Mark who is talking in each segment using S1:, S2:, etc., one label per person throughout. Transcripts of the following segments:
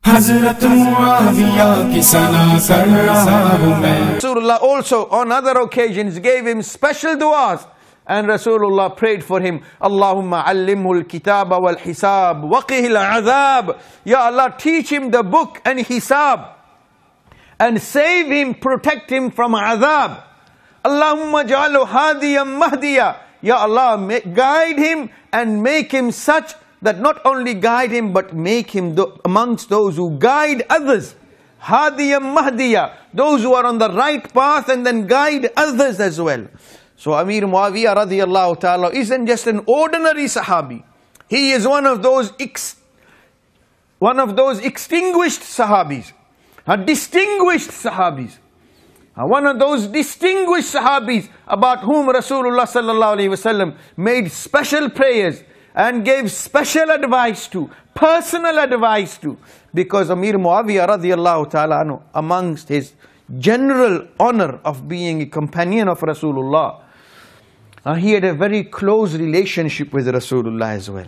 S1: Hazrat Muavia ki sana kar raha hu main.
S2: Rasulullah also on other occasions gave him special du'as, and Rasulullah prayed for him, Allahumma allimhu al-kitaba wal-hisab waqih al-azab. Ya Allah, teach him the book and hisab, and save him, protect him from azab. Allahumma ja'alhu hadiyan mahdiya. Ya Allah, guide him and make him such that not only guide him but make him amongst those who guide others. Hadiyan mahdiya, those who are on the right path and then guide others as well. So Amir Muavia radiyallahu ta'ala isn't just an ordinary sahabi. He is one of those extinguished sahabis, distinguished sahabis. One of those distinguished sahabis about whom Rasulullah sallallahu alaihi wasallam made special prayers and gave special advice to, personal advice to, because Amir Muavia radiyallahu ta'ala amongst his general honor of being a companion of Rasulullah, he had a very close relationship with Rasulullah as well.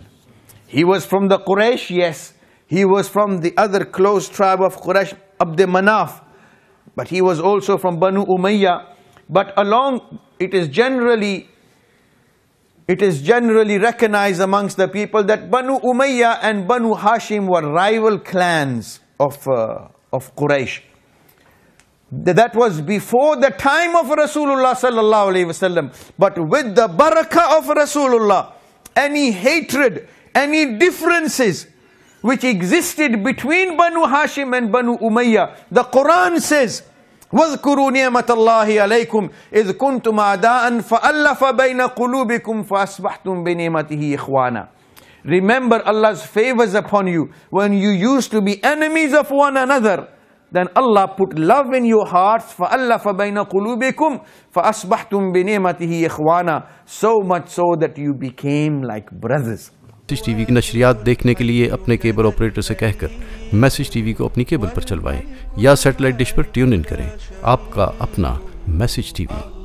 S2: He was from the Quraysh, yes. He was from the other close tribe of Quraysh, Abd Manaf. But he was also from Banu Umayyah. But it is generally recognized amongst the people that Banu Umayyah and Banu Hashim were rival clans of Quraysh. That was before the time of Rasulullah sallallahu alaihi wasallam. But with the barakah of Rasulullah, any hatred, any differences which existed between Banu Hashim and Banu Umayyah, the Quran says, وَاذْكُرُوا نِعْمَةَ اللَّهِ عَلَيْكُمْ إِذْ كُنْتُمْ أَعْدَاءً فَأَلَّفَ بَيْنَ قُلُوبِكُمْ فَأَصْبَحْتُمْ بِنِعْمَتِهِ إِخْوَانًا. Remember Allah's favors upon you when you used to be enemies of one another. Then Allah put love in your hearts, فَأَلَّفَ بَيْنَ قُلُوبِكُمْ فَأَصْبَحْتُمْ بِنِعْمَتِهِ إِخْوَانًا. So much so that you became like brothers.
S3: Message TV की नशरियात देखने के लिए अपने cable operator से कहकर message TV को अपनी cable पर चलवाएं या सैटेलाइट डिश पर ट्यून इन करें। आपका अपना मैसेज टीवी।